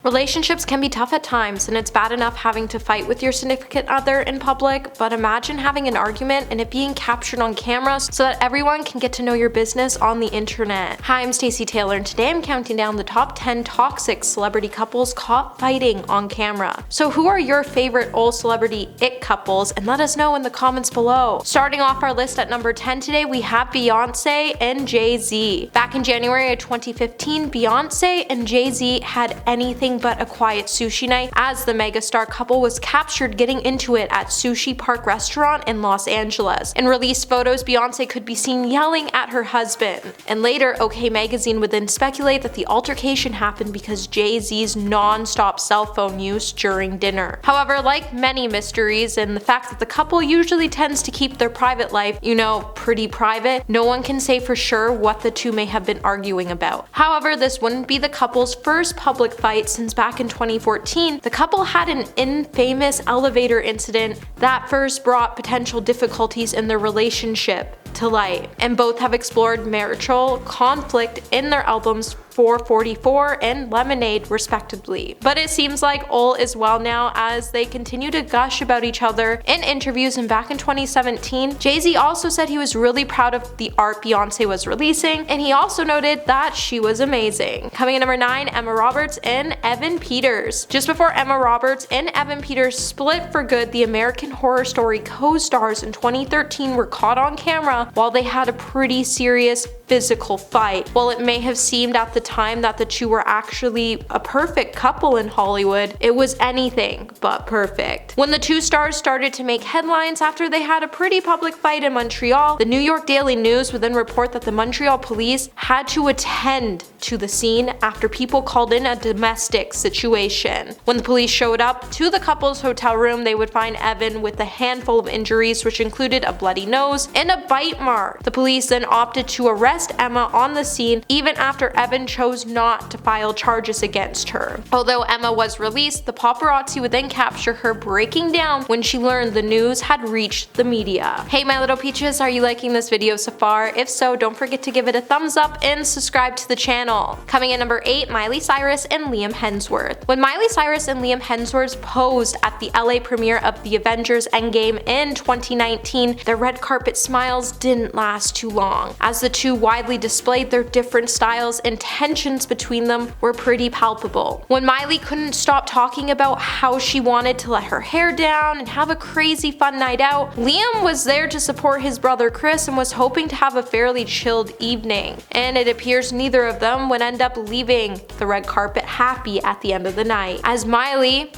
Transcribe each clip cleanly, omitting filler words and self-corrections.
Relationships can be tough at times, and it's bad enough having to fight with your significant other in public, but imagine having an argument and it being captured on camera so that everyone can get to know your business on the internet. Hi, I'm Stacey Taylor, and today I'm counting down the top 10 toxic celebrity couples caught fighting on camera. So who are your favorite old celebrity it couples, and let us know in the comments below. Starting off our list at number 10 today, we have Beyonce and Jay-Z. Back in January of 2015, Beyonce and Jay-Z had anything but a quiet sushi night as the megastar couple was captured getting into it at Sushi Park restaurant in Los Angeles. In released photos, Beyonce could be seen yelling at her husband. And later, OK Magazine would then speculate that the altercation happened because Jay-Z's non-stop cell phone use during dinner. However, like many mysteries and the fact that the couple usually tends to keep their private life, pretty private, no one can say for sure what the two may have been arguing about. However, this wouldn't be the couple's first public fight since back in 2014, the couple had an infamous elevator incident that first brought potential difficulties in their relationship to light, and both have explored marital conflict in their albums 444 and Lemonade respectively. But it seems like all is well now as they continue to gush about each other in interviews, and back in 2017, Jay-Z also said he was really proud of the art Beyonce was releasing, and he also noted that she was amazing. Coming in number 9, Emma Roberts and Evan Peters. Just before Emma Roberts and Evan Peters split for good, the American Horror Story co-stars in 2013 were caught on camera while they had a pretty serious physical fight. While it may have seemed at the time that the two were actually a perfect couple in Hollywood, it was anything but perfect. When the two stars started to make headlines after they had a pretty public fight in Montreal, the New York Daily News would then report that the Montreal police had to attend to the scene after people called in a domestic situation. When the police showed up to the couple's hotel room, they would find Evan with a handful of injuries, which included a bloody nose and a bite mark. The police then opted to arrest Emma on the scene, even after Evan chose not to file charges against her. Although Emma was released, the paparazzi would then capture her breaking down when she learned the news had reached the media. Hey my little peaches, are you liking this video so far? If so, don't forget to give it a thumbs up and subscribe to the channel. Coming in number 8, Miley Cyrus and Liam Hemsworth. When Miley Cyrus and Liam Hemsworth posed at the LA premiere of the Avengers Endgame in 2019, their red carpet smiles didn't last too long, as the two widely displayed their different styles and tensions between them were pretty palpable. When Miley couldn't stop talking about how she wanted to let her hair down and have a crazy fun night out, Liam was there to support his brother Chris and was hoping to have a fairly chilled evening. And it appears neither of them would end up leaving the red carpet happy at the end of the night, as Miley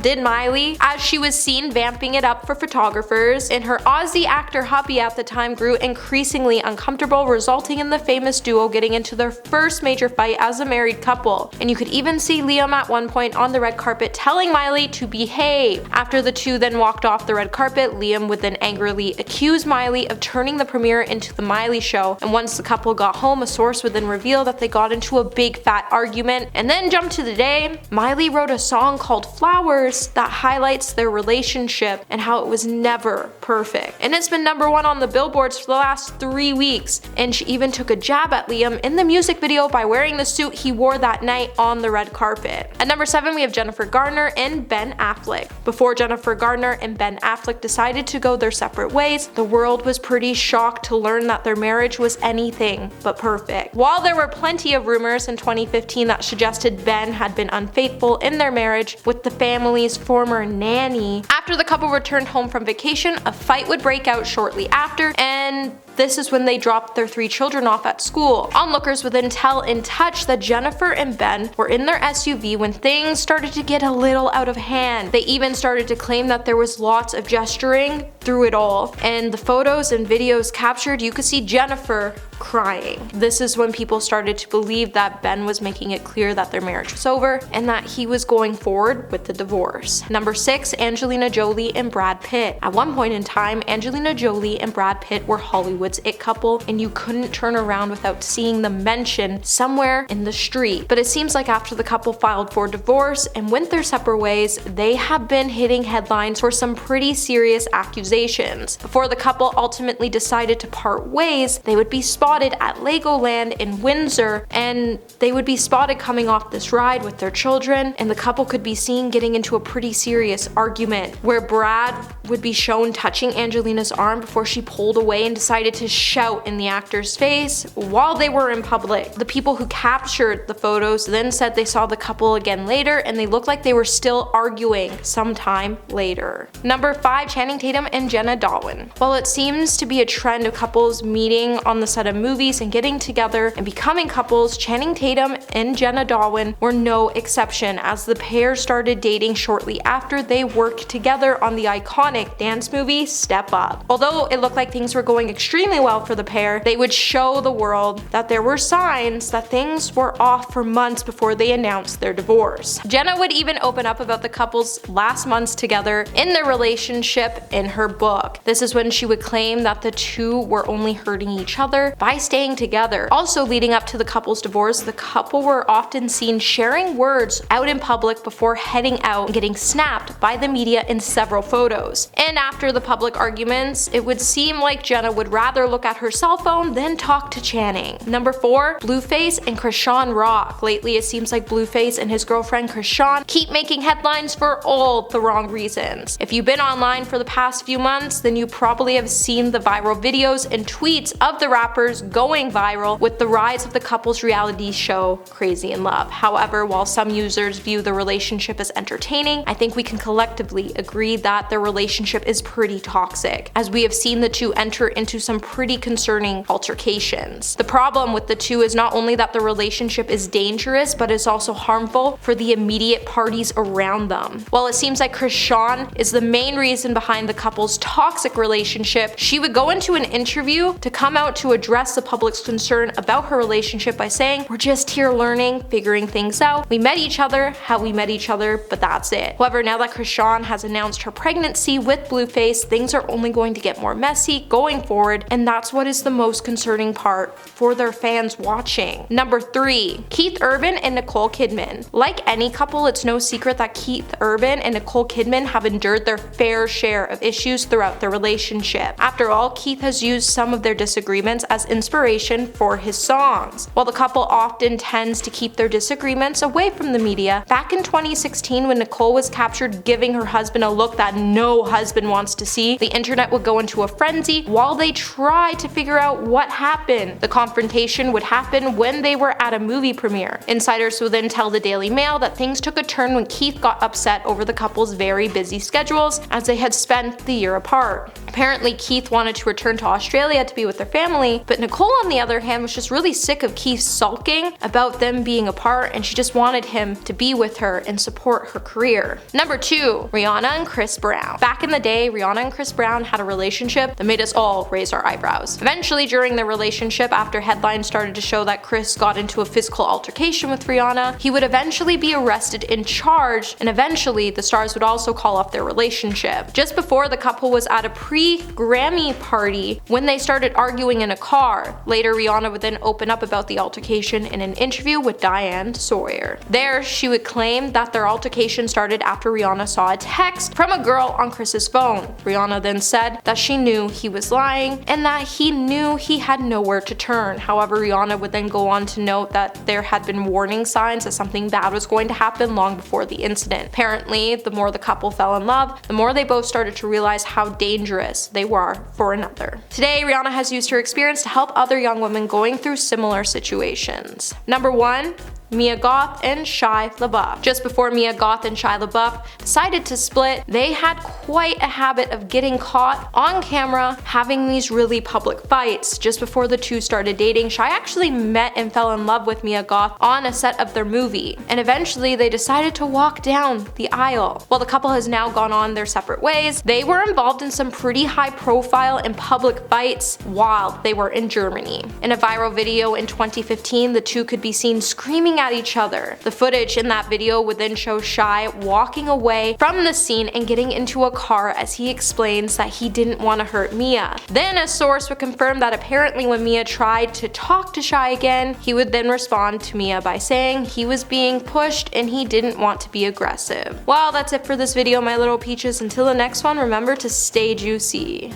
did Miley, as she was seen vamping it up for photographers, and her Aussie actor hubby at the time grew increasingly uncomfortable, resulting in the famous duo getting into their first major fight as a married couple. And you could even see Liam at one point on the red carpet telling Miley to behave. After the two then walked off the red carpet, Liam would then angrily accuse Miley of turning the premiere into the Miley show, and once the couple got home, a source would then reveal that they got into a big fat argument. And then jump to the day, Miley wrote a song called Flowers that highlights their relationship and how it was never perfect. And it's been number 1 on the billboards for the last 3 weeks, and she even took a jab at Liam in the music video by wearing the suit he wore that night on the red carpet. At number 7, we have Jennifer Garner and Ben Affleck. Before Jennifer Garner and Ben Affleck decided to go their separate ways, the world was pretty shocked to learn that their marriage was anything but perfect. While there were plenty of rumors in 2015 that suggested Ben had been unfaithful in their marriage with the family's former nanny, after the couple returned home from vacation, a fight would break out shortly after, and this is when they dropped their 3 children off at school. Onlookers would then tell In Touch that Jennifer and Ben were in their SUV when things started to get a little out of hand. They even started to claim that there was lots of gesturing through it all, and the photos and videos captured, you could see Jennifer crying. This is when people started to believe that Ben was making it clear that their marriage was over and that he was going forward with the divorce. Number 6, Angelina Jolie and Brad Pitt. At one point in time, Angelina Jolie and Brad Pitt were Hollywood's it couple, and you couldn't turn around without seeing them mentioned somewhere in the street. But it seems like after the couple filed for divorce and went their separate ways, they have been hitting headlines for some pretty serious accusations. Before the couple ultimately decided to part ways, they would be spotted spotted at Legoland in Windsor, and they would be spotted coming off this ride with their children, and the couple could be seen getting into a pretty serious argument where Brad would be shown touching Angelina's arm before she pulled away and decided to shout in the actor's face while they were in public. The people who captured the photos then said they saw the couple again later, and they looked like they were still arguing sometime later. Number 5, Channing Tatum and Jenna Dewan. While it seems to be a trend of couples meeting on the set of movies and getting together and becoming couples, Channing Tatum and Jenna Dewan were no exception, as the pair started dating shortly after they worked together on the iconic dance movie Step Up. Although it looked like things were going extremely well for the pair, they would show the world that there were signs that things were off for months before they announced their divorce. Jenna would even open up about the couple's last months together in their relationship in her book. This is when she would claim that the two were only hurting each other by staying together. Also leading up to the couple's divorce, the couple were often seen sharing words out in public before heading out and getting snapped by the media in several photos. And after the public arguments, it would seem like Jenna would rather look at her cell phone than talk to Channing. Number 4, Blueface and Chrisean rock. Lately it seems like Blueface and his girlfriend Chrisean keep making headlines for all the wrong reasons. If you've been online for the past few months, then you probably have seen the viral videos and tweets of the rappers going viral with the rise of the couple's reality show Crazy in Love. However, while some users view the relationship as entertaining, I think we can collectively agree that their relationship is pretty toxic, as we have seen the two enter into some pretty concerning altercations. The problem with the two is not only that the relationship is dangerous, but it's also harmful for the immediate parties around them. While it seems like Chrisean is the main reason behind the couple's toxic relationship, she would go into an interview to come out to address the public's concern about her relationship by saying, "We're just here learning, figuring things out. We met each other how we met each other, but that's it." However, now that Chrisean has announced her pregnancy with Blueface, things are only going to get more messy going forward, and that's what is the most concerning part for their fans watching. Number 3, Keith Urban and Nicole Kidman. Like any couple, it's no secret that Keith Urban and Nicole Kidman have endured their fair share of issues throughout their relationship. After all, Keith has used some of their disagreements as inspiration for his songs. While the couple often tends to keep their disagreements away from the media, back in 2016 when Nicole was captured giving her husband a look that no husband wants to see, the internet would go into a frenzy while they tried to figure out what happened. The confrontation would happen when they were at a movie premiere. Insiders would then tell the Daily Mail that things took a turn when Keith got upset over the couple's very busy schedules as they had spent the year apart. Apparently, Keith wanted to return to Australia to be with their family, but Nicole, on the other hand, was just really sick of Keith sulking about them being apart, and she just wanted him to be with her and support her career. Number 2, Rihanna and Chris Brown. Back in the day, Rihanna and Chris Brown had a relationship that made us all raise our eyebrows. Eventually, during their relationship, after headlines started to show that Chris got into a physical altercation with Rihanna, he would eventually be arrested and charged, and eventually the stars would also call off their relationship. Just before, the couple was at a pre-Grammy party when they started arguing in a car. Later, Rihanna would then open up about the altercation in an interview with Diane Sawyer. There, she would claim that their altercation started after Rihanna saw a text from a girl on Chris's phone. Rihanna then said that she knew he was lying and that he knew he had nowhere to turn. However, Rihanna would then go on to note that there had been warning signs that something bad was going to happen long before the incident. Apparently, the more the couple fell in love, the more they both started to realize how dangerous they were for another. Today, Rihanna has used her experience to help other young women going through similar situations. Number 1, Mia Goth and Shia LaBeouf. Just before Mia Goth and Shia LaBeouf decided to split, they had quite a habit of getting caught on camera having these really public fights. Just before the two started dating, Shia actually met and fell in love with Mia Goth on a set of their movie, and eventually they decided to walk down the aisle. While the couple has now gone on their separate ways, they were involved in some pretty high profile and public fights while they were in Germany. In a viral video in 2015, the two could be seen screaming at each other. The footage in that video would then show Shia walking away from the scene and getting into a car as he explains that he didn't want to hurt Mia. Then a source would confirm that apparently when Mia tried to talk to Shia again, he would then respond to Mia by saying he was being pushed and he didn't want to be aggressive. Well, that's it for this video, my little peaches. Until the next one, remember to stay juicy.